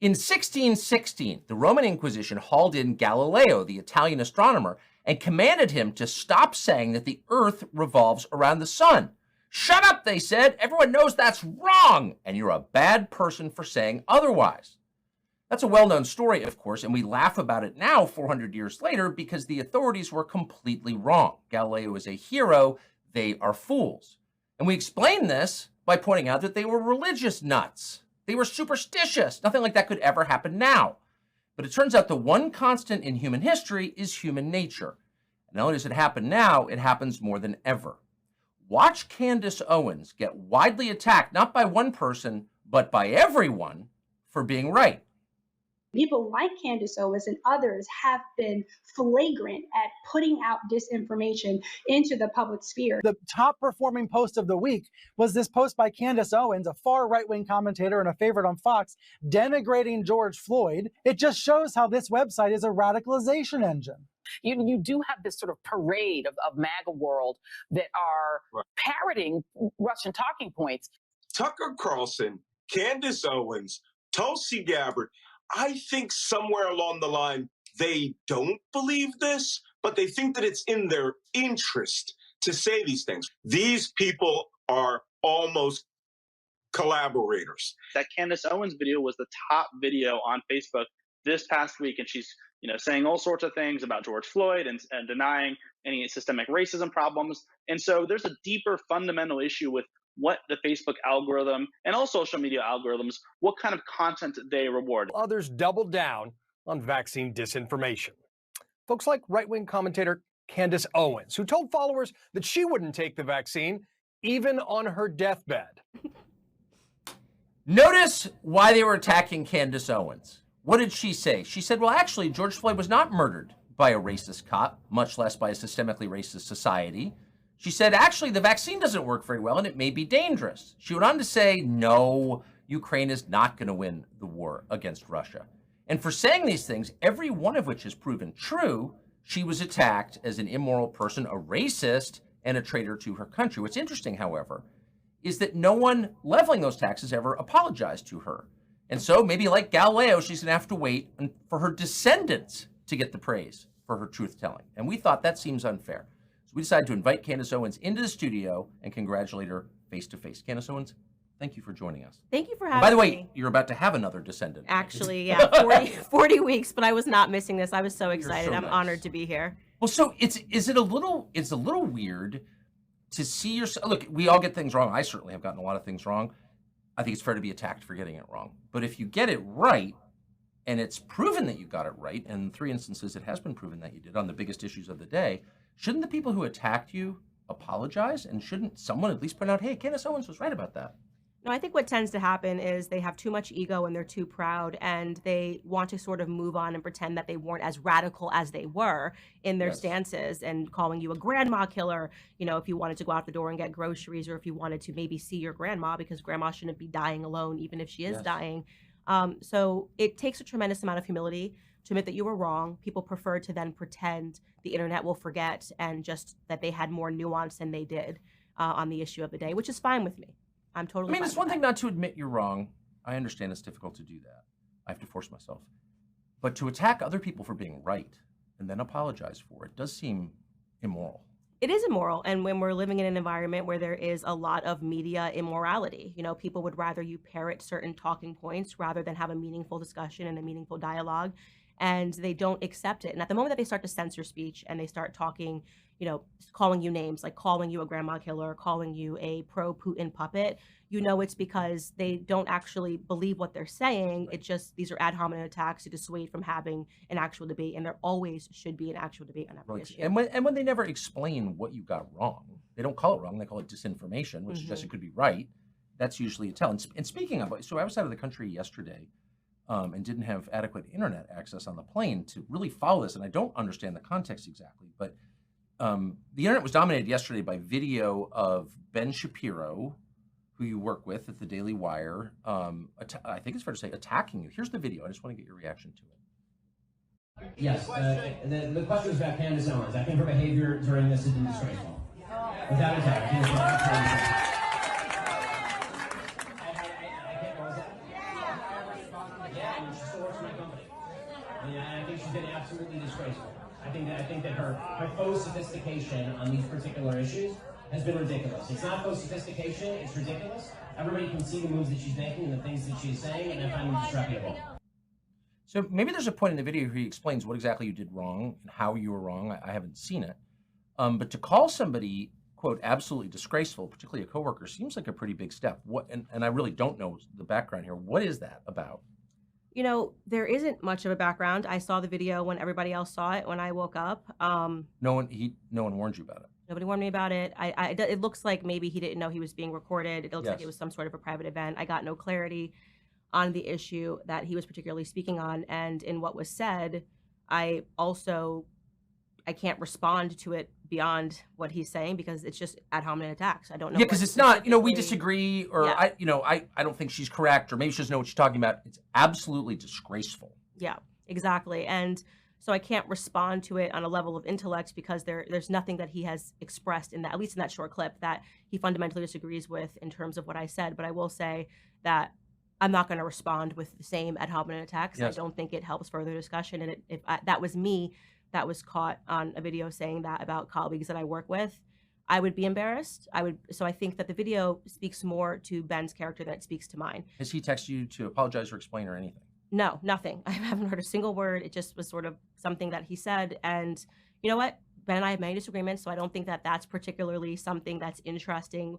In 1616, the Roman Inquisition hauled in Galileo, the Italian astronomer, and commanded him to stop saying that the Earth revolves around the sun. Shut up, they said. Everyone knows that's wrong, and you're a bad person for saying otherwise. That's a well-known story, of course, and we laugh about it now 400 years later because the authorities were completely wrong. Galileo is a hero. They are fools. And we explain this by pointing out that they were religious nuts. They were superstitious. Nothing like that could ever happen now. But it turns out the one constant in human history is human nature. And not only does it happen now, it happens more than ever. Watch Candace Owens get widely attacked, not by one person, but by everyone for being right. People like Candace Owens and others have been flagrant at putting out disinformation into the public sphere. The top performing post of the week was this post by Candace Owens, a far right-wing commentator and a favorite on Fox, denigrating George Floyd. It just shows how this website is a radicalization engine. You do have this sort of parade of MAGA world that are parroting Russian talking points. Tucker Carlson, Candace Owens, Tulsi Gabbard, I think somewhere along the line, they don't believe this, but they think that it's in their interest to say these things. These people are almost collaborators. That Candace Owens video was the top video on Facebook this past week, and she's saying all sorts of things about George Floyd and denying any systemic racism problems. And so there's a deeper fundamental issue with what the Facebook algorithm and all social media algorithms, what kind of content they reward. Others doubled down on vaccine disinformation. Folks like right-wing commentator Candace Owens, who told followers that she wouldn't take the vaccine even on her deathbed. Notice why they were attacking Candace Owens. What did she say? She said, well, actually, George Floyd was not murdered by a racist cop, much less by a systemically racist society. She said, actually, the vaccine doesn't work very well and it may be dangerous. She went on to say, no, Ukraine is not going to win the war against Russia. And for saying these things, every one of which has proven true, she was attacked as an immoral person, a racist, and a traitor to her country. What's interesting, however, is that no one leveling those attacks ever apologized to her. And so maybe like Galileo, she's going to have to wait for her descendants to get the praise for her truth-telling. And we thought that seems unfair. So we decided to invite Candace Owens into the studio and congratulate her face-to-face. Candace Owens, thank you for joining us. Thank you for having me. By the way, you're about to have another descendant. Actually, yeah, 40 weeks, but I was not missing this. I was so excited. I'm honored to be here. Well, so it's a little weird to see yourself. Look, we all get things wrong. I certainly have gotten a lot of things wrong. I think it's fair to be attacked for getting it wrong. But if you get it right, and it's proven that you got it right, and in 3 instances it has been proven that you did on the biggest issues of the day, shouldn't the people who attacked you apologize? And shouldn't someone at least point out, hey, Candace Owens was right about that? No, I think what tends to happen is they have too much ego and they're too proud and they want to sort of move on and pretend that they weren't as radical as they were in their stances and calling you a grandma killer, if you wanted to go out the door and get groceries or if you wanted to maybe see your grandma because grandma shouldn't be dying alone even if she is dying. So it takes a tremendous amount of humility to admit that you were wrong. People prefer to then pretend the internet will forget and just that they had more nuance than they did on the issue of the day, which is fine with me. I'm totally fine it's one thing not to admit you're wrong. I understand it's difficult to do that. I have to force myself. But to attack other people for being right and then apologize for it does seem immoral. It is immoral. And when we're living in an environment where there is a lot of media immorality, people would rather you parrot certain talking points rather than have a meaningful discussion and a meaningful dialogue. And they don't accept it. And at the moment that they start to censor speech and they start talking, calling you names, like calling you a grandma killer, calling you a pro-Putin puppet, it's because they don't actually believe what they're saying. It just, these are ad hominem attacks to dissuade from having an actual debate. And there always should be an actual debate on every issue. And when they never explain what you got wrong, they don't call it wrong, they call it disinformation, which suggests it could be right. That's usually a tell. And speaking of, so I was out of the country yesterday, and didn't have adequate internet access on the plane to really follow this. And I don't understand the context exactly, but the internet was dominated yesterday by video of Ben Shapiro, who you work with at the Daily Wire, I think it's fair to say, attacking you. Here's the video. I just want to get your reaction to it. Yes, the question was about Candace Owens. I think her behavior during this has been disgraceful. Without a doubt. she still works for my company. And I think she's been absolutely disgraceful. I think that her faux sophistication on these particular issues has been ridiculous. It's not faux sophistication, it's ridiculous. Everybody can see the moves that she's making and the things that she's saying, and I find them disreputable. So maybe there's a point in the video where he explains what exactly you did wrong and how you were wrong. I haven't seen it. But to call somebody, quote, absolutely disgraceful, particularly a coworker, seems like a pretty big step. And I really don't know the background here. What is that about? You know, there isn't much of a background. I saw the video when everybody else saw it when I woke up. No one warned you about it. Nobody warned me about it. It looks like maybe he didn't know he was being recorded. It looks like it was some sort of a private event. I got no clarity on the issue that he was particularly speaking on. And in what was said, I can't respond to it beyond what he's saying because it's just ad hominem attacks. I don't know. Yeah, because it's not, we disagree, or Yeah. I don't think she's correct, or maybe she doesn't know what she's talking about. It's absolutely disgraceful. Yeah, exactly. And so I can't respond to it on a level of intellect because there's nothing that he has expressed in that, at least in that short clip, that he fundamentally disagrees with in terms of what I said. But I will say that I'm not going to respond with the same ad hominem attacks. Yes. I don't think it helps further discussion. And if that was me that was caught on a video saying that about colleagues that I work with, I would be embarrassed. So I think that the video speaks more to Ben's character than it speaks to mine. Has he texted you to apologize or explain or anything? No, nothing. I haven't heard a single word. It just was sort of something that he said. And you know what? Ben and I have many disagreements, so I don't think that that's particularly something that's interesting.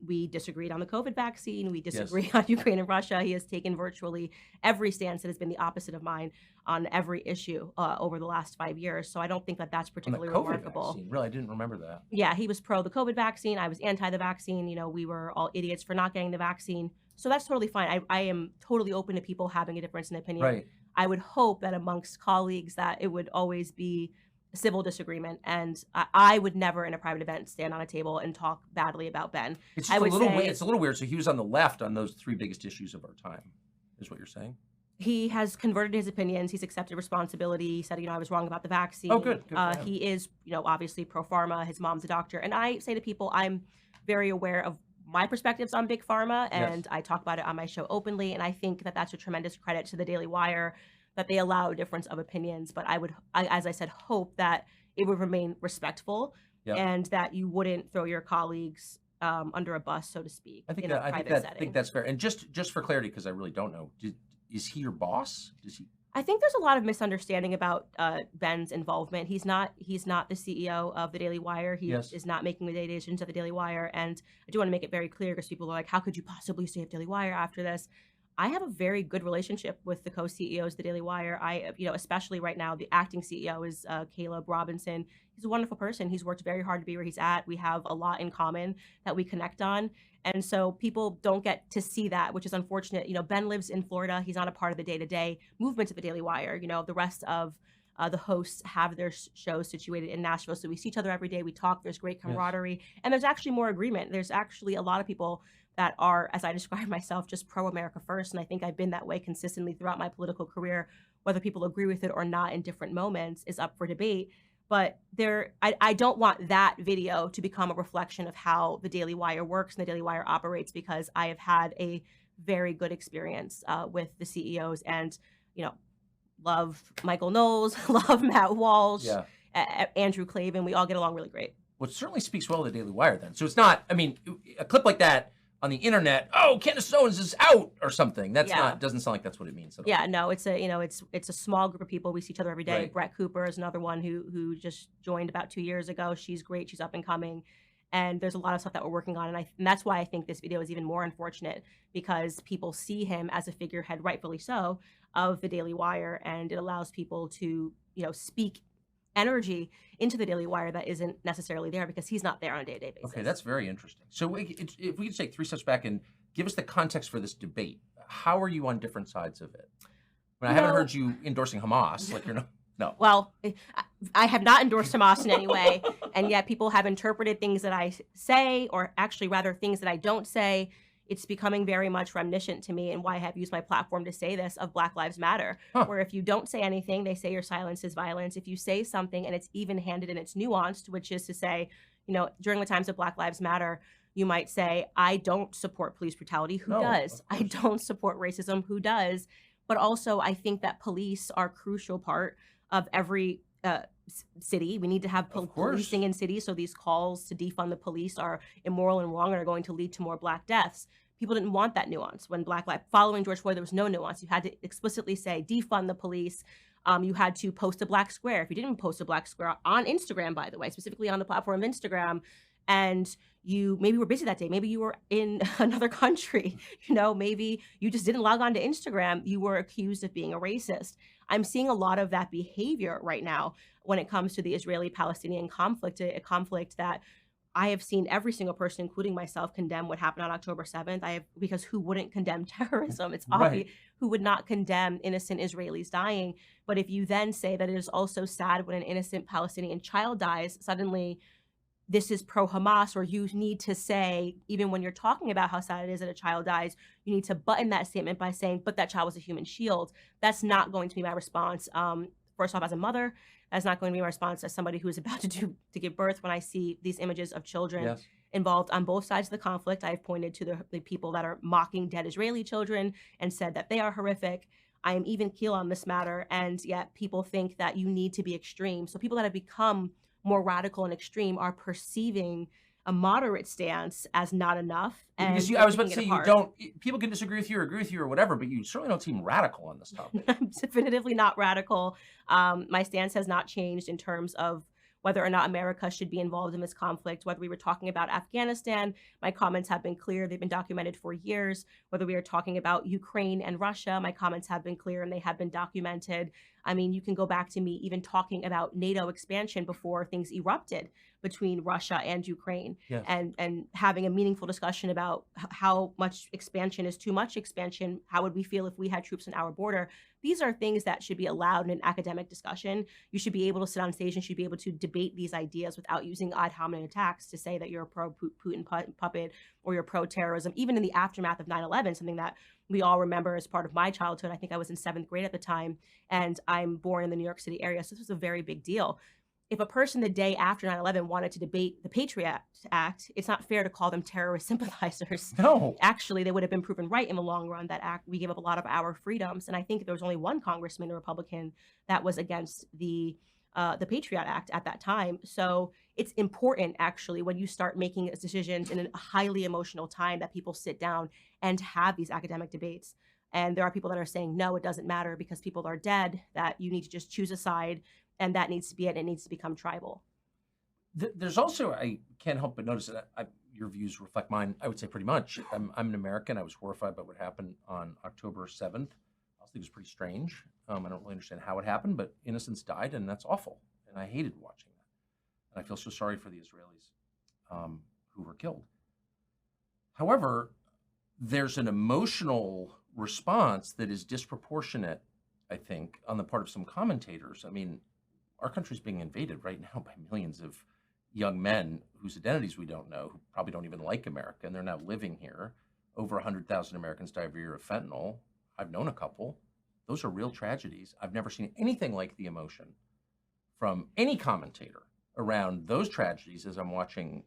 We disagreed on the COVID vaccine. We disagree on Ukraine and Russia. He has taken virtually every stance that has been the opposite of mine on every issue over the last 5 years. So I don't think that that's particularly On the COVID remarkable. vaccine. Really, I didn't remember that. Yeah, he was pro the COVID vaccine. I was anti the vaccine. We were all idiots for not getting the vaccine. So that's totally fine. I am totally open to people having a difference in opinion. Right. I would hope that amongst colleagues that it would always be a civil disagreement, and I would never in a private event stand on a table and talk badly about Ben. It's just it's a little weird. So he was on the left on those three biggest issues of our time, is what you're saying? He has converted his opinions. He's accepted responsibility. He said, I was wrong about the vaccine. Oh, good. He is, obviously pro pharma. His mom's a doctor. And I say to people, I'm very aware of my perspectives on big pharma, and I talk about it on my show openly. And I think that that's a tremendous credit to the Daily Wire that they allow a difference of opinions. But I as I said, hope that it would remain respectful and that you wouldn't throw your colleagues under a bus, so to speak. I think that's fair. And just for clarity, because I really don't know, is he your boss? I think there's a lot of misunderstanding about Ben's involvement. He's not the CEO of the Daily Wire. He is not making the day decisions at the Daily Wire. And I do want to make it very clear because people are like, how could you possibly stay at Daily Wire after this? I have a very good relationship with the co-CEOs of the Daily Wire. Especially right now, the acting CEO is Caleb Robinson. He's a wonderful person. He's worked very hard to be where he's at. We have a lot in common that we connect on. And so people don't get to see that, which is unfortunate. Ben lives in Florida. He's not a part of the day-to-day movement of the Daily Wire. The rest of the hosts have their shows situated in Nashville. So we see each other every day. We talk. There's great camaraderie. And there's actually more agreement. There's actually a lot of people that are, as I describe myself, just pro-America first. And I think I've been that way consistently throughout my political career. Whether people agree with it or not in different moments is up for debate. But I don't want that video to become a reflection of how the Daily Wire works and the Daily Wire operates, because I have had a very good experience with the CEOs and, love Michael Knowles, love Matt Walsh, Andrew Klavan. We all get along really great. Well, it certainly speaks well of the Daily Wire then. So it's not, a clip like that on the internet, Candace Owens is out or something. That's doesn't sound like that's what it means at all. Yeah, no, it's a small group of people. We see each other every day. Right. Brett Cooper is another one who just joined about 2 years ago. She's great. She's up and coming. And there's a lot of stuff that we're working on. And that's why I think this video is even more unfortunate, because people see him as a figurehead, rightfully so, of the Daily Wire. And it allows people to, speak energy into the Daily Wire that isn't necessarily there because he's not there on a day-to-day basis. Okay, that's very interesting. So if we could take 3 steps back and give us the context for this debate, how are you on different sides of it? I haven't heard you endorsing Hamas. Like you're not. No. Well, I have not endorsed Hamas in any way, and yet people have interpreted things that I say, or actually rather things that I don't say. It's becoming very much reminiscent to me, and why I have used my platform to say this, of Black Lives Matter, where if you don't say anything, they say your silence is violence. If you say something and it's even-handed and it's nuanced, which is to say, during the times of Black Lives Matter, you might say, I don't support police brutality. Who does? I don't support racism. Who does? But also, I think that police are a crucial part of every city. We need to have Of course. policing in cities. So these calls to defund the police are immoral and wrong and are going to lead to more Black deaths. People didn't want that nuance. When Black Lives, following George Floyd, there was no nuance. You had to explicitly say defund the police. You had to post a Black square. If you didn't post a Black square on Instagram, by the way, specifically on the platform of Instagram, and you maybe were busy that day, maybe you were in another country, maybe you just didn't log on to Instagram, you were accused of being a racist. I'm seeing a lot of that behavior right now when it comes to the Israeli-Palestinian conflict, a conflict that I have seen every single person, including myself, condemn what happened on October 7th. Because who wouldn't condemn terrorism? It's obvious. Right. Who would not condemn innocent Israelis dying? But if you then say that it is also sad when an innocent Palestinian child dies, suddenly this is pro-Hamas, or you need to say, even when you're talking about how sad it is that a child dies, you need to button that statement by saying, but that child was a human shield. That's not going to be my response. First off, as a mother, that's not going to be my response as somebody who is about to give birth. When I see these images of children involved on both sides of the conflict, I've pointed to the people that are mocking dead Israeli children and said that they are horrific. I am even keel on this matter, and yet people think that you need to be extreme. So people that have become more radical and extreme are perceiving a moderate stance as not enough. And Because I was about to say, people can disagree with you or agree with you or whatever, but you certainly don't seem radical on this topic. I'm definitively not radical. My stance has not changed in terms of whether or not America should be involved in this conflict. Whether we were talking about Afghanistan, my comments have been clear. They've been documented for years. Whether we are talking about Ukraine and Russia, my comments have been clear and they have been documented. I mean, you can go back to me even talking about NATO expansion before things erupted between Russia and Ukraine, and having a meaningful discussion about how much expansion is too much expansion. How would we feel if we had troops on our border? These are things that should be allowed in an academic discussion. You should be able to sit on stage and should be able to debate these ideas without using ad hominem attacks to say that you're a pro-Putin puppet or you're pro-terrorism. Even in the aftermath of 9/11, something that we all remember as part of my childhood. I think I was in 7th grade at the time, and I'm born in the New York City area, so this was a very big deal. If a person the day after 9/11 wanted to debate the Patriot Act, it's not fair to call them terrorist sympathizers. No. Actually, they would have been proven right in the long run. That act, we gave up a lot of our freedoms. And I think there was only one congressman, a Republican, that was against the Patriot Act at that time. So it's important, actually, when you start making decisions in a highly emotional time, that people sit down and have these academic debates. And there are people that are saying, no, it doesn't matter because people are dead, that you need to just choose a side. And that needs to be it. It needs to become tribal. There's also, I can't help but notice that your views reflect mine, I would say pretty much. I'm an American. I was horrified by what happened on October 7th. I also think it was pretty strange. I don't really understand how it happened, but innocents died, and that's awful. And I hated watching that. And I feel so sorry for the Israelis who were killed. However, there's an emotional response that is disproportionate, I think, on the part of some commentators. I mean, our country's being invaded right now by millions of young men whose identities we don't know, who probably don't even like America, and they're now living here. Over 100,000 Americans die every year of fentanyl. I've known a couple. Those are real tragedies. I've never seen anything like the emotion from any commentator around those tragedies as I'm watching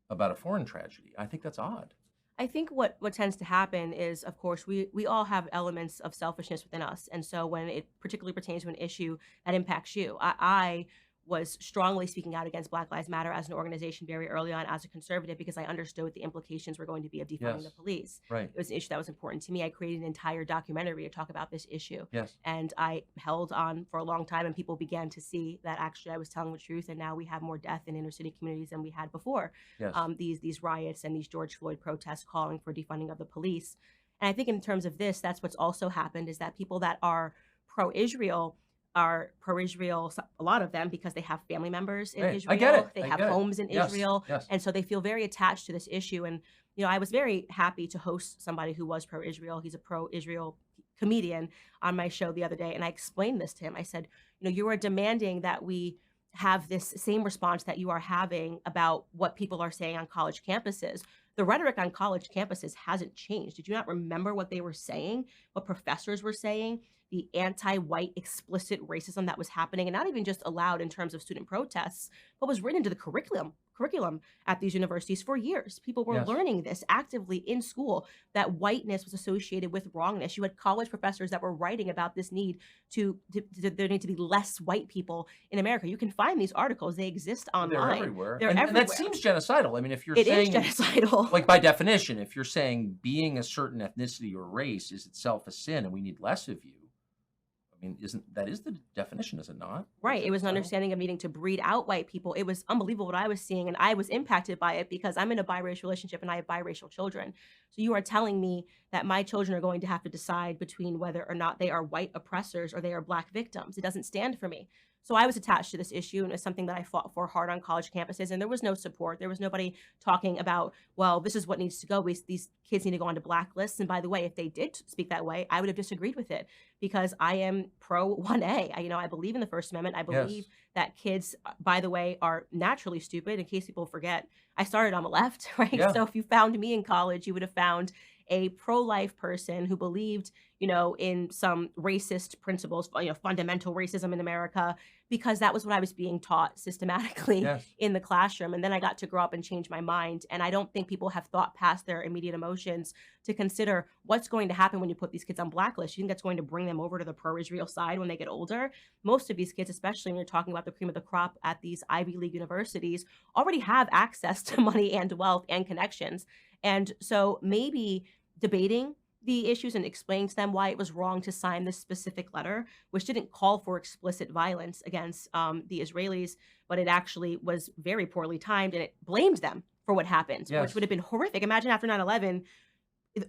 about a foreign tragedy. I think that's odd. I think what tends to happen is, of course, we all have elements of selfishness within us. And so when it particularly pertains to an issue that impacts you, I was strongly speaking out against Black Lives Matter as an organization very early on as a conservative, because I understood what the implications were going to be of defunding the police. Right. It was an issue that was important to me. I created an entire documentary to talk about this issue. Yes. And I held on for a long time, and people began to see that actually I was telling the truth. And now we have more death in inner city communities than we had before. Yes. These riots and these George Floyd protests calling for defunding of the police. And I think in terms of this, that's what's also happened, is that people that are pro-Israel are pro-Israel, a lot of them, because they have family members in Israel. I get it. They have homes in Israel. Yes. And so they feel very attached to this issue. And, I was very happy to host somebody who was pro-Israel. He's a pro-Israel comedian on my show the other day. And I explained this to him. I said, you are demanding that we have this same response that you are having about what people are saying on college campuses. The rhetoric on college campuses hasn't changed. Did you not remember what they were saying, what professors were saying? the anti-white explicit racism that was happening, and not even just allowed in terms of student protests, but was written into the curriculum at these universities for years. People were learning this actively in school, that whiteness was associated with wrongness. You had college professors that were writing about this need there need to be less white people in America. You can find these articles. They exist online. They're everywhere. They're and everywhere. that seems genocidal. I mean, if you're It saying is genocidal. like by definition, if you're saying being a certain ethnicity or race is itself a sin and we need less of you, I mean, that is the definition, is it not? Right. It was an understanding of needing to breed out white people. It was unbelievable what I was seeing, and I was impacted by it because I'm in a biracial relationship and I have biracial children. So you are telling me that my children are going to have to decide between whether or not they are white oppressors or they are Black victims. It doesn't stand for me. So I was attached to this issue, and it's something that I fought for hard on college campuses, and there was no support. There was nobody talking about, well, this is what needs to go. These kids need to go onto blacklists. And by the way, if they did speak that way, I would have disagreed with it because I am pro 1A. I believe in the First Amendment. I believe that kids, by the way, are naturally stupid. In case people forget, I started on the left, right? Yeah. So if you found me in college, you would have found a pro-life person who believed, in some racist principles, fundamental racism in America, because that was what I was being taught systematically in the classroom. And then I got to grow up and change my mind. And I don't think people have thought past their immediate emotions to consider what's going to happen when you put these kids on blacklists. You think that's going to bring them over to the pro-Israel side when they get older? Most of these kids, especially when you're talking about the cream of the crop at these Ivy League universities, already have access to money and wealth and connections. And so maybe debating the issues and explaining to them why it was wrong to sign this specific letter, which didn't call for explicit violence against the Israelis, but it actually was very poorly timed, and it blamed them for what happened, which would have been horrific. Imagine after 9/11,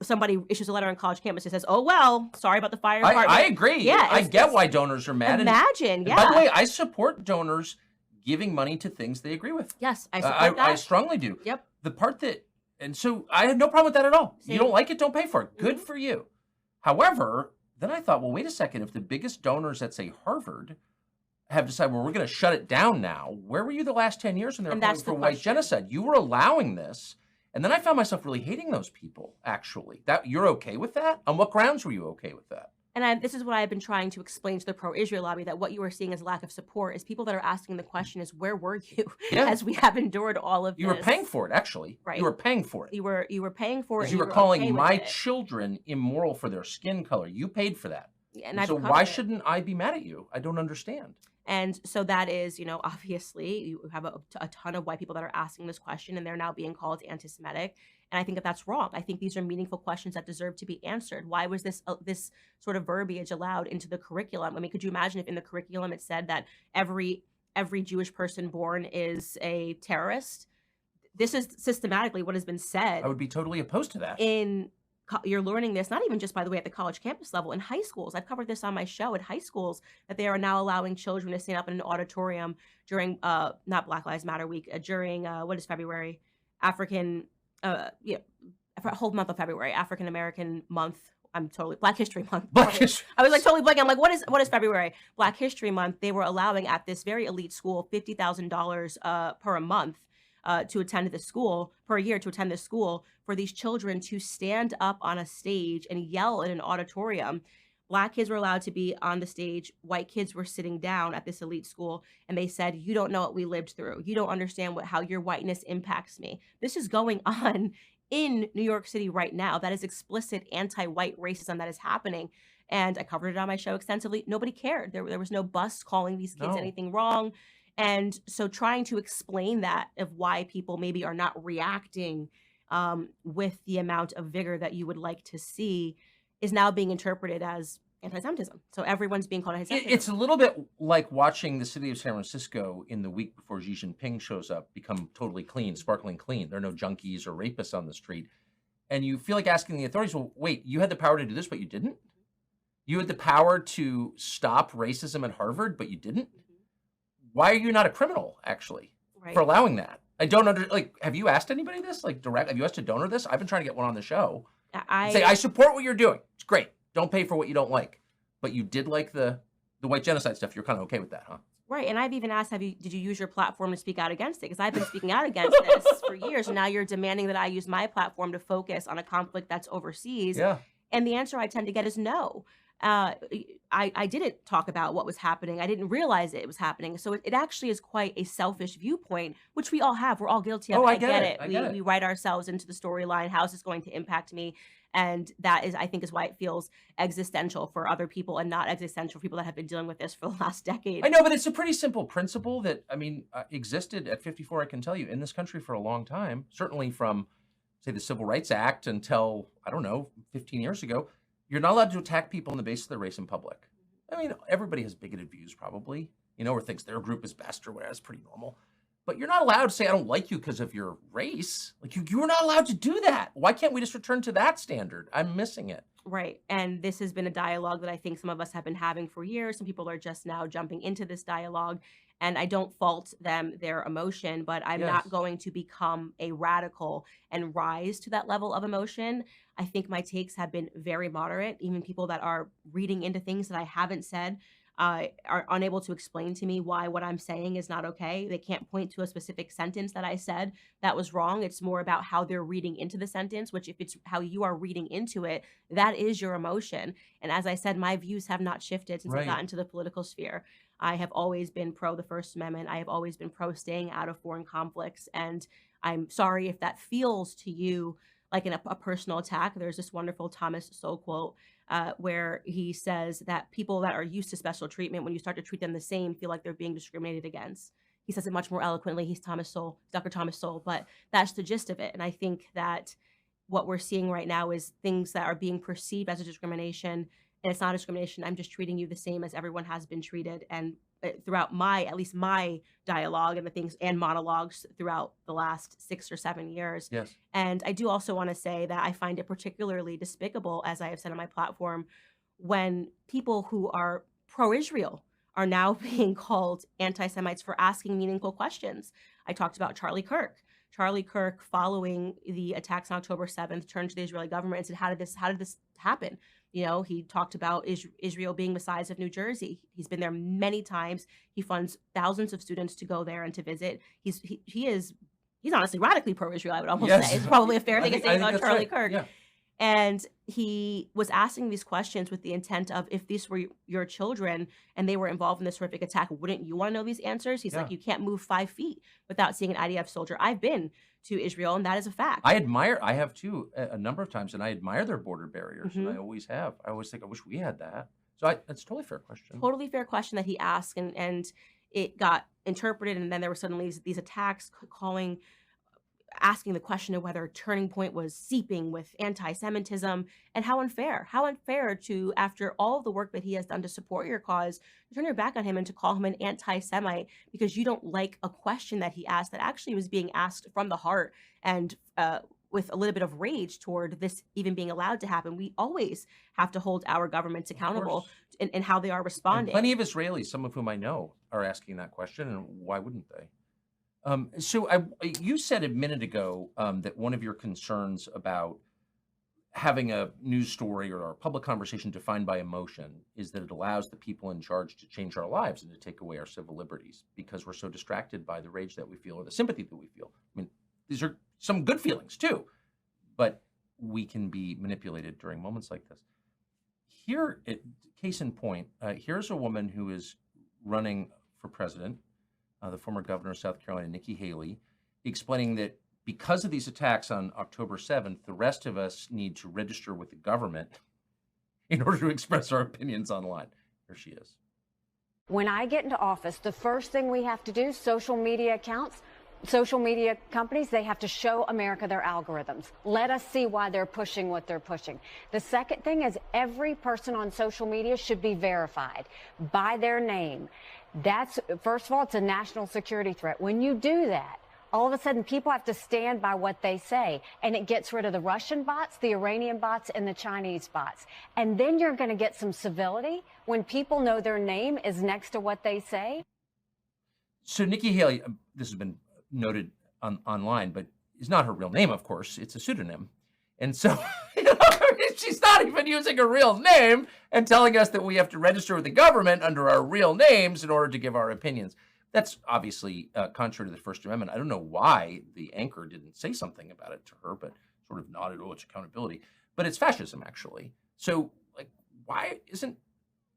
somebody issues a letter on college campus that says, "Oh, well, sorry about the fire department." I agree. Yeah, I get why donors are mad. Imagine, and by the way, I support donors giving money to things they agree with. Yes, I support that. I strongly do. Yep. The part that, and so I had no problem with that at all. Same. You don't like it, don't pay for it. Good for you. However, then I thought, well, wait a second. If the biggest donors at, say, Harvard have decided, well, we're going to shut it down now, where were you the last 10 years when they were calling for white genocide? You were allowing this. And then I found myself really hating those people, actually. You're okay with that? On what grounds were you okay with that? And this is what I've been trying to explain to the pro-Israel lobby, that what you are seeing as lack of support is people that are asking the question is, where were you as we have endured all of this? You were paying for it, actually. Right. You were paying for it. You were paying for it. You were calling my children immoral for their skin color. You paid for that. And so why shouldn't I be mad at you? I don't understand. And so that is, obviously you have a ton of white people that are asking this question, and they're now being called anti-Semitic. And I think that that's wrong. I think these are meaningful questions that deserve to be answered. Why was this sort of verbiage allowed into the curriculum? I mean, could you imagine if in the curriculum it said that every Jewish person born is a terrorist? This is systematically what has been said. I would be totally opposed to that. You're learning this, not even just, by the way, at the college campus level, in high schools. I've covered this on my show at high schools, that they are now allowing children to stand up in an auditorium during, not Black Lives Matter week, during, what is February? Whole month of February, African American month. Black History Month. I was like totally blanking. I'm like, what is February? Black History Month. They were allowing at this very elite school $50,000 per month to attend this school, per year to attend this school, for these children to stand up on a stage and yell in an auditorium. Black kids were allowed to be on the stage. White kids were sitting down at this elite school, and they said, "You don't know what we lived through. You don't understand how your whiteness impacts me." This is going on in New York City right now. That is explicit anti-white racism that is happening. And I covered it on my show extensively. Nobody cared. There was no bus calling these kids anything wrong. And so trying to explain that, of why people maybe are not reacting with the amount of vigor that you would like to see, is now being interpreted as anti-Semitism. So everyone's being called anti-Semitism. It's a little bit like watching the city of San Francisco in the week before Xi Jinping shows up become totally clean, sparkling clean. There are no junkies or rapists on the street. And you feel like asking the authorities, well, wait, you had the power to do this, but you didn't? You had the power to stop racism at Harvard, but you didn't? Why are you not a criminal, actually, for allowing that? I don't have you asked anybody this? Have you asked a donor this? I've been trying to get one on the show. I support what you're doing. It's great. Don't pay for what you don't like. But you did like the white genocide stuff. You're kind of okay with that, huh? Right. And I've even asked, did you use your platform to speak out against it? Because I've been speaking out against this for years. And now you're demanding that I use my platform to focus on a conflict that's overseas. Yeah. And the answer I tend to get is no. I didn't talk about what was happening. I didn't realize it was happening. So it actually is quite a selfish viewpoint, which we all have. We're all guilty of Oh, it. I get it. I get We it. write ourselves into the storyline. How is this going to impact me? And that is, I think, is why it feels existential for other people and not existential for people that have been dealing with this for the last decade. I know, but it's a pretty simple principle that, I mean, existed at 54, I can tell you, in this country for a long time, certainly from, say, the Civil Rights Act until, I don't know, 15 years ago. You're not allowed to attack people on the basis of their race in public. I mean, everybody has bigoted views probably, or thinks their group is best or whatever. It's pretty normal. But you're not allowed to say, I don't like you because of your race. Like, you're not allowed to do that. Why can't we just return to that standard? I'm missing it. Right. And this has been a dialogue that I think some of us have been having for years. Some people are just now jumping into this dialogue. And I don't fault them, their emotion, but I'm not Yes. going to become a radical and rise to that level of emotion. I think my takes have been very moderate. Even people that are reading into things that I haven't said are unable to explain to me why what I'm saying is not okay. They can't point to a specific sentence that I said that was wrong. It's more about how they're reading into the sentence, which if it's how you are reading into it, that is your emotion. And as I said, my views have not shifted since I Right. got into the political sphere. I have always been pro the First Amendment. I have always been pro staying out of foreign conflicts. And I'm sorry if that feels to you like a personal attack. There's this wonderful Thomas Sowell quote where he says that people that are used to special treatment, when you start to treat them the same, feel like they're being discriminated against. He says it much more eloquently. He's Dr. Thomas Sowell, but that's the gist of it. And I think that what we're seeing right now is things that are being perceived as a discrimination, and it's not discrimination. I'm just treating you the same as everyone has been treated. And throughout at least my dialogue and the things and monologues throughout the last 6 or 7 years. Yes. And I do also want to say that I find it particularly despicable, as I have said on my platform, when people who are pro-Israel are now being called anti-Semites for asking meaningful questions. I talked about Charlie Kirk. Charlie Kirk, following the attacks on October 7th, turned to the Israeli government and said, how did this happen? He talked about Israel being the size of New Jersey. He's been there many times. He funds thousands of students to go there and to visit. He's honestly radically pro-Israel, I would almost Yes. say. It's probably a fair thing to say think about that's Charlie right. Kirk. Yeah. And he was asking these questions with the intent of, if these were your children and they were involved in this horrific attack, wouldn't you want to know these answers? He's like, Yeah. you can't move 5 feet without seeing an IDF soldier. I've been to Israel, and that is a fact. I have too, a number of times, and I admire their border barriers, and I always have. I always think, I wish we had that. So that's a totally fair question. Totally fair question that he asked, and it got interpreted, and then there were suddenly these attacks asking the question of whether Turning Point was seeping with anti-Semitism, and how unfair to, after all of the work that he has done to support your cause, to turn your back on him and to call him an anti-Semite because you don't like a question that he asked that actually was being asked from the heart and with a little bit of rage toward this even being allowed to happen. We always have to hold our governments accountable in how they are And responding. plenty of Israelis, some of whom I know, are asking that question, and why wouldn't they? So you said a minute ago that one of your concerns about having a news story or a public conversation defined by emotion is that it allows the people in charge to change our lives and to take away our civil liberties because we're so distracted by the rage that we feel or the sympathy that we feel. I mean, these are some good feelings too, but we can be manipulated during moments like this. Here, case in point, here's a woman who is running for president, the former governor of South Carolina, Nikki Haley, explaining that because of these attacks on October 7th, the rest of us need to register with the government in order to express our opinions online. Here she is. When I get into office, the first thing we have to do, social media accounts, social media companies, they have to show America their algorithms. Let us see why they're pushing what they're pushing. The second thing is every person on social media should be verified by their name. That's, first of all, it's a national security threat. When you do that, all of a sudden people have to stand by what they say, and it gets rid of the Russian bots, the Iranian bots, and the Chinese bots. And then you're going to get some civility when people know their name is next to what they say. So Nikki Haley, this has been noted online, but it's not her real name, of course. It's a pseudonym. And so she's not even using her real name and telling us that we have to register with the government under our real names in order to give our opinions. That's obviously contrary to the First Amendment. I don't know why the anchor didn't say something about it to her, but sort of nodded, oh, it's accountability. But it's fascism, actually. So, like, why isn't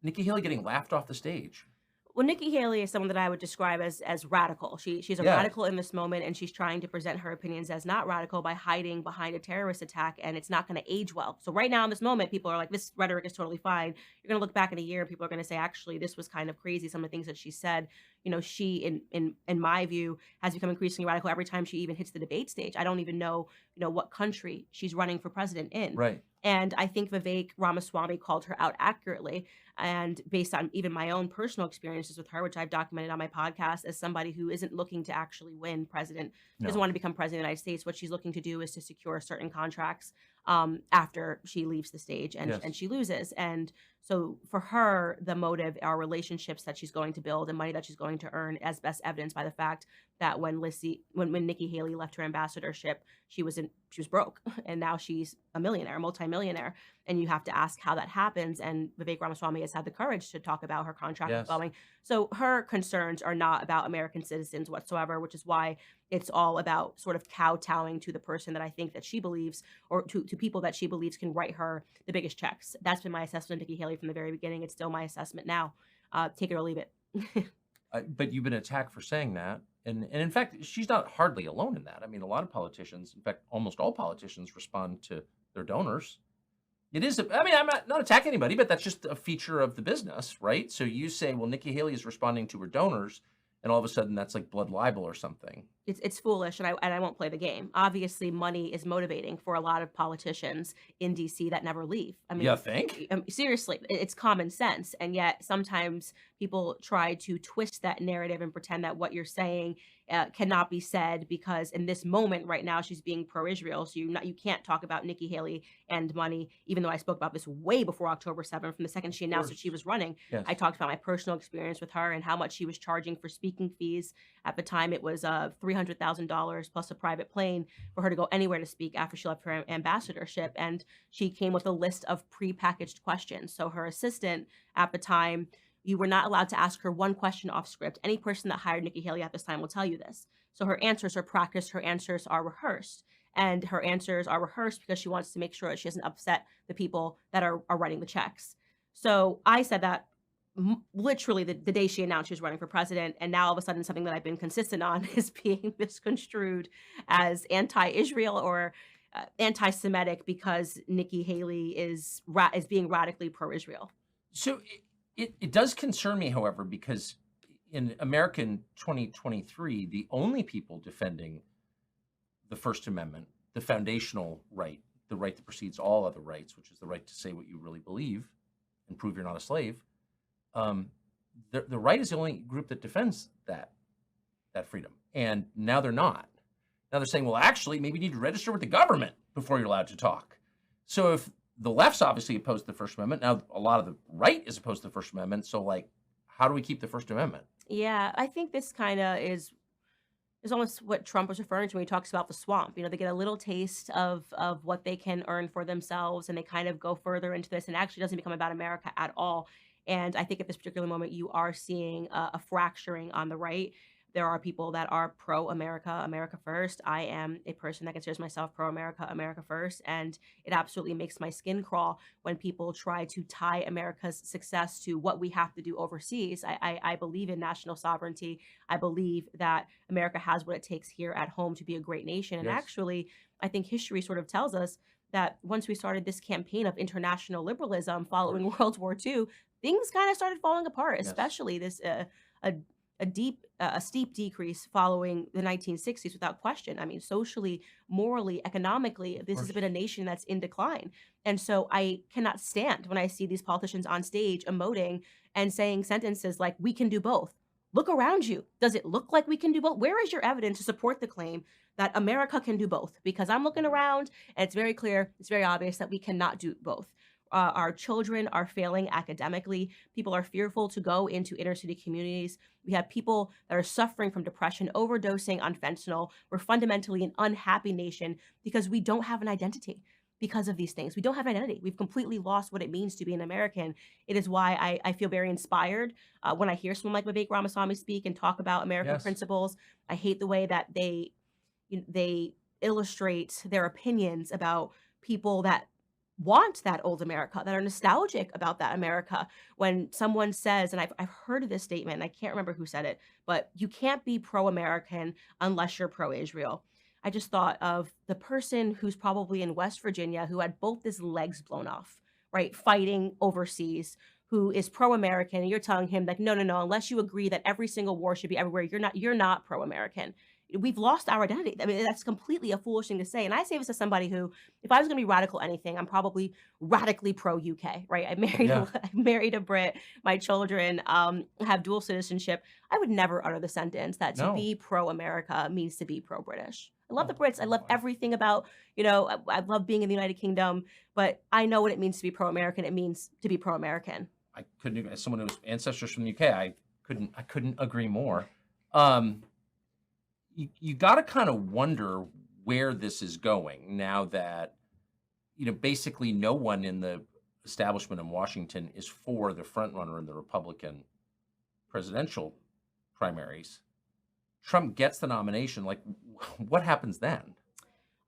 Nikki Haley getting laughed off the stage? Well, Nikki Haley is someone that I would describe as radical. She's a Yeah. radical in this moment, and she's trying to present her opinions as not radical by hiding behind a terrorist attack, and it's not going to age well. So right now in this moment, people are like, this rhetoric is totally fine. You're going to look back in a year, and people are going to say, actually, this was kind of crazy. Some of the things that she said, she, in my view, has become increasingly radical every time she even hits the debate stage. I don't even know, what country she's running for president in. Right. And I think Vivek Ramaswamy called her out accurately. And based on even my own personal experiences with her, which I've documented on my podcast, as somebody who isn't looking to actually win president, doesn't No. want to become president of the United States. What she's looking to do is to secure certain contracts after she leaves the stage and, Yes. and she loses. And so for her, the motive are relationships that she's going to build and money that she's going to earn, as best evidenced by the fact that when Nikki Haley left her ambassadorship, she was broke, and now she's a millionaire, multimillionaire. And you have to ask how that happens. And Vivek Ramaswamy has had the courage to talk about her contract with Yes. Boeing. So her concerns are not about American citizens whatsoever, which is why it's all about sort of kowtowing to the person that I think that she believes, or to people that she believes can write her the biggest checks. That's been my assessment of Nikki Haley from the very beginning. It's still my assessment now. Take it or leave it. But you've been attacked for saying that. And in fact, she's not hardly alone in that. I mean, a lot of politicians, in fact, almost all politicians respond to their donors. It is, I'm not attacking anybody, but that's just a feature of the business, right? So you say, well, Nikki Haley is responding to her donors, and all of a sudden that's like blood libel or something. It's foolish, and I won't play the game. Obviously, money is motivating for a lot of politicians in DC that never leave. I mean, You think? Seriously, it's common sense, and yet sometimes people try to twist that narrative and pretend that what you're saying cannot be said because in this moment right now she's being pro-Israel. So you can't talk about Nikki Haley and money, even though I spoke about this way before October 7th. From the second she announced that she was running, Yes. I talked about my personal experience with her and how much she was charging for speaking fees. At the time, it was $300,000 plus a private plane for her to go anywhere to speak after she left her ambassadorship. And she came with a list of prepackaged questions. So her assistant at the time, you were not allowed to ask her one question off script. Any person that hired Nikki Haley at this time will tell you this. So her answers are practiced, her answers are rehearsed. And her answers are rehearsed because she wants to make sure that she doesn't upset the people that are writing the checks. So I said that literally the day she announced she was running for president. And now all of a sudden something that I've been consistent on is being misconstrued as anti-Israel or anti-Semitic because Nikki Haley is being radically pro-Israel. So it does concern me, however, because in American 2023, the only people defending the First Amendment, the foundational right, the right that precedes all other rights, which is the right to say what you really believe and prove you're not a slave, the right is the only group that defends that freedom. And now they're not. Now they're saying, well, actually, maybe you need to register with the government before you're allowed to talk. So if the left's obviously opposed to the First Amendment, now a lot of the right is opposed to the First Amendment. So, like, how do we keep the First Amendment? Yeah, I think this kind of is almost what Trump was referring to when he talks about the swamp. They get a little taste of what they can earn for themselves, and they kind of go further into this, and it actually doesn't become about America at all. And I think at this particular moment, you are seeing a fracturing on the right. There are people that are pro-America, America first. I am a person that considers myself pro-America, America first. And it absolutely makes my skin crawl when people try to tie America's success to what we have to do overseas. I believe in national sovereignty. I believe that America has what it takes here at home to be a great nation. And Yes. actually, I think history sort of tells us that once we started this campaign of international liberalism following World War II, things kind of started falling apart, Yes. especially this a steep decrease following the 1960s without question. I mean, socially, morally, economically, this has been a nation that's in decline. And so I cannot stand when I see these politicians on stage emoting and saying sentences like, we can do both. Look around you. Does it look like we can do both? Where is your evidence to support the claim that America can do both? Because I'm looking around and it's very clear, it's very obvious that we cannot do both. Our children are failing academically. People are fearful to go into inner city communities. We have people that are suffering from depression, overdosing on fentanyl. We're fundamentally an unhappy nation because we don't have an identity because of these things. We don't have an identity. We've completely lost what it means to be an American. It is why I feel very inspired when I hear someone like Vivek Ramaswamy speak and talk about American Yes. principles. I hate the way that they illustrate their opinions about people that want that old America, that are nostalgic about that America. When someone says, and I've heard of this statement, and I can't remember who said it, but you can't be pro-American unless you're pro-Israel. I just thought of the person who's probably in West Virginia who had both his legs blown off, right, fighting overseas, who is pro-American, and you're telling him like, no, no, no, unless you agree that every single war should be everywhere, you're not pro-American. We've lost our identity. I mean, that's completely a foolish thing to say. And I say this as somebody who, if I was going to be radical anything, I'm probably radically pro UK, right? Yeah. I married a Brit. My children have dual citizenship. I would never utter the sentence that to No. be pro America means to be pro British. I love the No. Brits. I love everything about, I love being in the United Kingdom, but I know what it means to be pro American. It means to be pro American. I couldn't, as someone who's ancestors from the UK, I couldn't agree more. You got to kind of wonder where this is going now that, basically no one in the establishment in Washington is for the front runner in the Republican presidential primaries. Trump gets the nomination. Like, what happens then?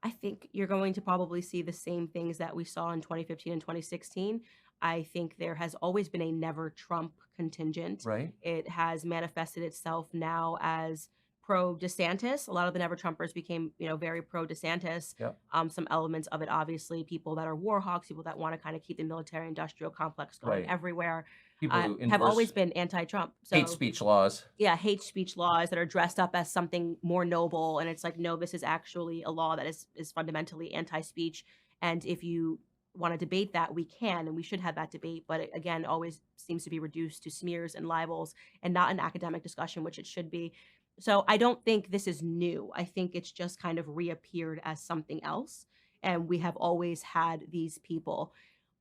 I think you're going to probably see the same things that we saw in 2015 and 2016. I think there has always been a never Trump contingent. Right. It has manifested itself now as pro DeSantis. A lot of the never Trumpers became, very pro DeSantis. Yep. Some elements of it, obviously, people that are war hawks, people that want to kind of keep the military industrial complex going Right. everywhere, People who have endorse always been anti-Trump. So, hate speech laws. yeah, hate speech laws that are dressed up as something more noble. And it's like, no, this is actually a law that is fundamentally anti-speech. And if you want to debate that, we can, and we should have that debate. But it, again, always seems to be reduced to smears and libels and not an academic discussion, which it should be. So I don't think this is new. I think it's just kind of reappeared as something else. And we have always had these people.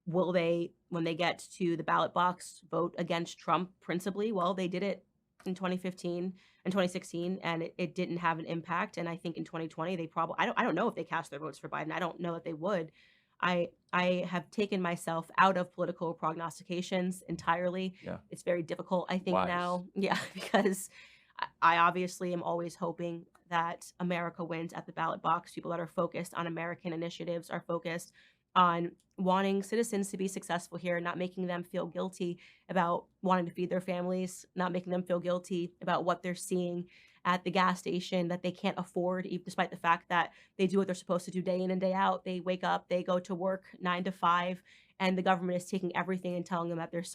Will they, when they get to the ballot box, vote against Trump principally? Well, they did it in 2015 and 2016, and it didn't have an impact. And I think in 2020, they probably, I don't know if they cast their votes for Biden. I don't know that they would. I have taken myself out of political prognostications entirely. Yeah. It's very difficult, I think, Wise. now. Yeah, because I obviously am always hoping that America wins at the ballot box. People that are focused on American initiatives are focused on wanting citizens to be successful here, not making them feel guilty about wanting to feed their families, not making them feel guilty about what they're seeing at the gas station that they can't afford, despite the fact that they do what they're supposed to do day in and day out. They wake up, they go to work 9 to 5, and the government is taking everything and telling them that there's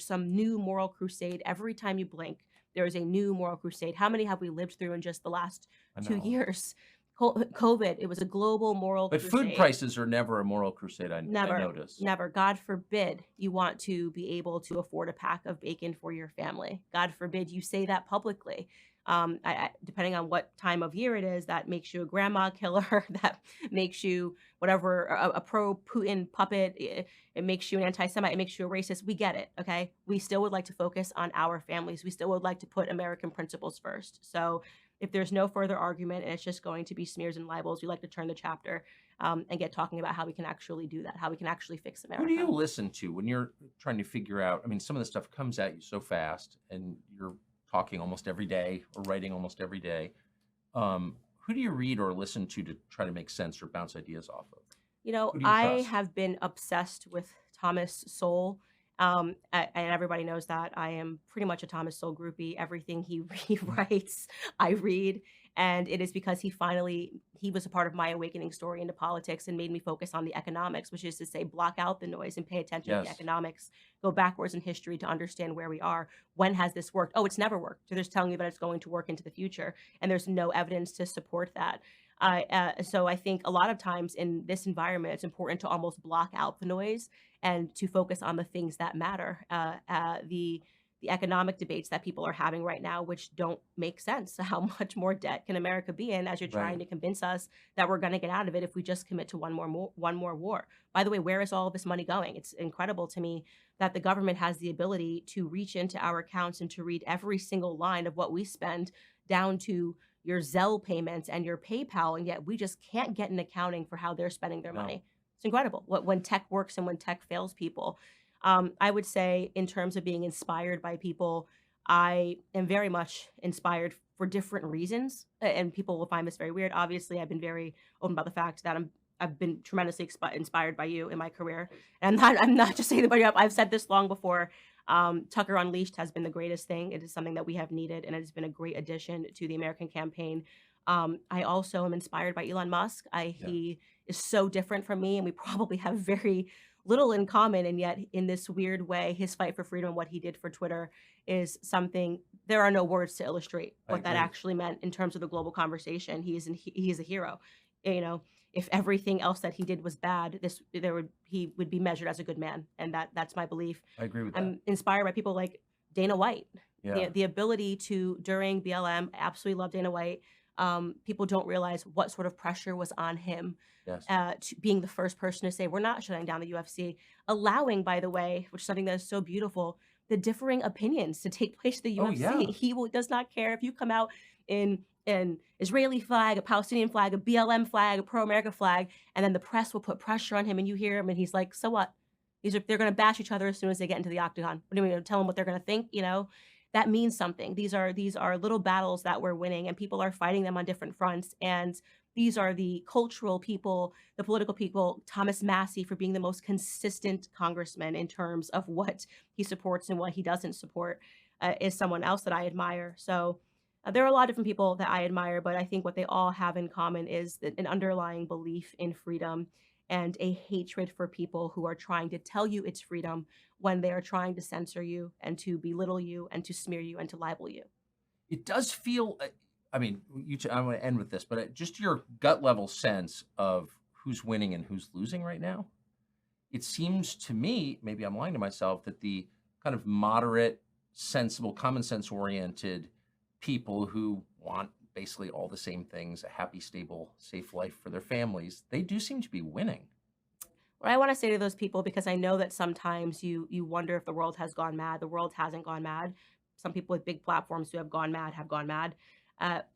some new moral crusade. Every time you blink, there is a new moral crusade. How many have we lived through in just the last 2 years? COVID, it was a global moral But crusade. food prices are never a moral crusade, I notice. Never. God forbid you want to be able to afford a pack of bacon for your family. God forbid you say that publicly. Depending on what time of year it is, that makes you a grandma killer, that makes you whatever, a pro-Putin puppet, it makes you an anti-Semite, it makes you a racist. We get it, okay? We still would like to focus on our families. We still would like to put American principles first. So if there's no further argument and it's just going to be smears and libels, we like to turn the chapter and get talking about how we can actually do that, how we can actually fix America. Who do you listen to when you're trying to figure out, I mean, some of the stuff comes at you so fast and you're talking almost every day or writing almost every day. Who do you read or listen to try to make sense or bounce ideas off of? You know, Who do you I trust? have been obsessed with Thomas Sowell. And everybody knows that I am pretty much a Thomas Sowell groupie. Everything he writes, I read. And it is because he was a part of my awakening story into politics and made me focus on the economics, which is to say, block out the noise and pay attention to the Yes. economics, go backwards in history to understand where we are. When has this worked? Oh, it's never worked. So they're telling you that it's going to work into the future. And there's no evidence to support that. So I think a lot of times in this environment, it's important to almost block out the noise and to focus on the things that matter. The economic debates that people are having right now, which don't make sense. How much more debt can America be in as you're trying Right. to convince us that we're going to get out of it if we just commit to one more war? By the way, where is all of this money going? It's incredible to me that the government has the ability to reach into our accounts and to read every single line of what we spend down to your Zelle payments and your PayPal, and yet we just can't get an accounting for how they're spending their No. money. It's incredible when tech works and when tech fails people. I would say in terms of being inspired by people, I am very much inspired for different reasons. And people will find this very weird. Obviously, I've been very open about the fact that I've been tremendously inspired by you in my career. And I'm not just saying about you. I've said this long before. Tucker Unleashed has been the greatest thing. It is something that we have needed, and it has been a great addition to the American campaign. I also am inspired by Elon Musk. He is so different from me, and we probably have very little in common. And yet, in this weird way, his fight for freedom, what he did for Twitter, is something there are no words to illustrate what that actually meant in terms of the global conversation. He is a hero. You know, if everything else that he did was bad, he would be measured as a good man, and that's my belief. I agree with that. I'm inspired by people like Dana White. Yeah. The ability to, during BLM, I absolutely love Dana White. People don't realize what sort of pressure was on him. Yes. To being the first person to say, we're not shutting down the UFC, allowing, by the way, which is something that is so beautiful, the differing opinions to take place at the UFC. Yeah. He does not care if you come out in an Israeli flag, a Palestinian flag, a BLM flag, a pro-America flag, and then the press will put pressure on him, and you hear him, and he's like, so what? They're going to bash each other as soon as they get into the octagon. What do you mean? Tell them what they're going to think, you know? That means something. These are little battles that we're winning, and people are fighting them on different fronts. And these are the cultural people, the political people. Thomas Massey, for being the most consistent congressman in terms of what he supports and what he doesn't support, is someone else that I admire. So there are a lot of different people that I admire, but I think what they all have in common is an underlying belief in freedom and a hatred for people who are trying to tell you it's freedom when they are trying to censor you and to belittle you and to smear you and to libel you. It does feel, I mean, I want to end with this, but just your gut level sense of who's winning and who's losing right now. It seems to me, maybe I'm lying to myself, that the kind of moderate, sensible, common sense oriented people who want basically all the same things, a happy, stable, safe life for their families, they do seem to be winning. What I want to say to those people, because I know that sometimes you wonder if the world has gone mad. The world hasn't gone mad. Some people with big platforms who have gone mad.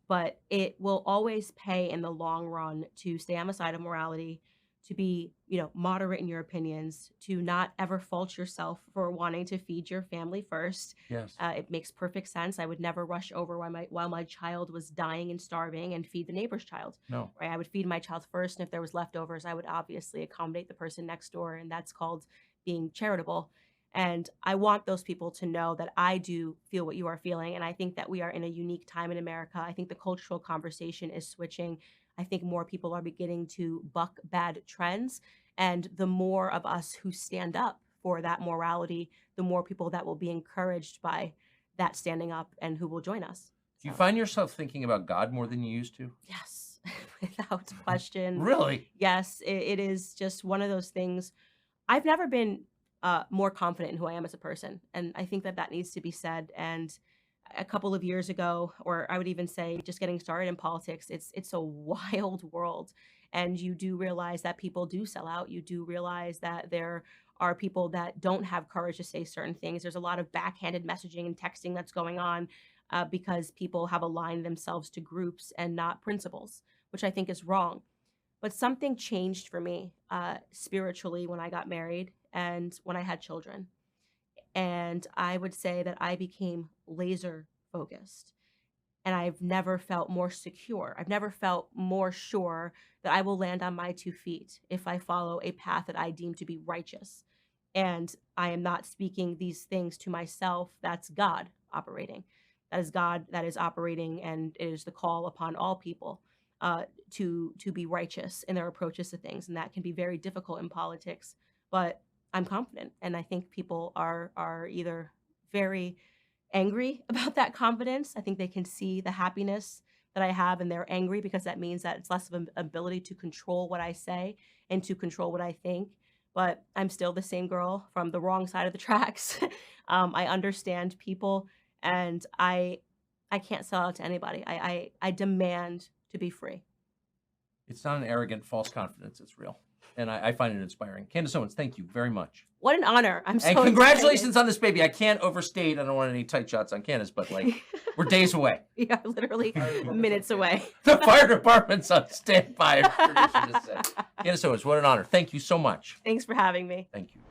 But it will always pay in the long run to stay on the side of morality, to be, moderate in your opinions, to not ever fault yourself for wanting to feed your family first. Yes. It makes perfect sense. I would never rush over while my child was dying and starving and feed the neighbor's child. No. Right? I would feed my child first, and if there was leftovers, I would obviously accommodate the person next door, and that's called being charitable. And I want those people to know that I do feel what you are feeling, and I think that we are in a unique time in America. I think the cultural conversation is switching. I think more people are beginning to buck bad trends. And the more of us who stand up for that morality, the more people that will be encouraged by that standing up and who will join us. Do you find yourself thinking about God more than you used to? Yes, without question. Really? Yes, it is just one of those things. I've never been more confident in who I am as a person. And I think that needs to be said. And a couple of years ago, or I would even say just getting started in politics, it's a wild world. And you do realize that people do sell out. You do realize that there are people that don't have courage to say certain things. There's a lot of backhanded messaging and texting that's going on because people have aligned themselves to groups and not principles, which I think is wrong. But something changed for me spiritually when I got married and when I had children. And I would say that I became laser focused. And I've never felt more secure. I've never felt more sure that I will land on my 2 feet if I follow a path that I deem to be righteous. And I am not speaking these things to myself. That's God operating. That is God that is operating, and it is the call upon all people to be righteous in their approaches to things. And that can be very difficult in politics. But I'm confident, and I think people are either very angry about that confidence. I think they can see the happiness that I have, and they're angry because that means that it's less of an ability to control what I say and to control what I think. But I'm still the same girl from the wrong side of the tracks. I understand people, and I can't sell out to anybody. I demand to be free. It's not an arrogant, false confidence. It's real. And I find it inspiring. Candace Owens, thank you very much. What an honor. I'm so And congratulations excited. on this baby. I can't overstate. I don't want any tight shots on Candace, but we're days away. Yeah, literally minutes away. The fire department's on standby. Candace Owens, what an honor. Thank you so much. Thanks for having me. Thank you.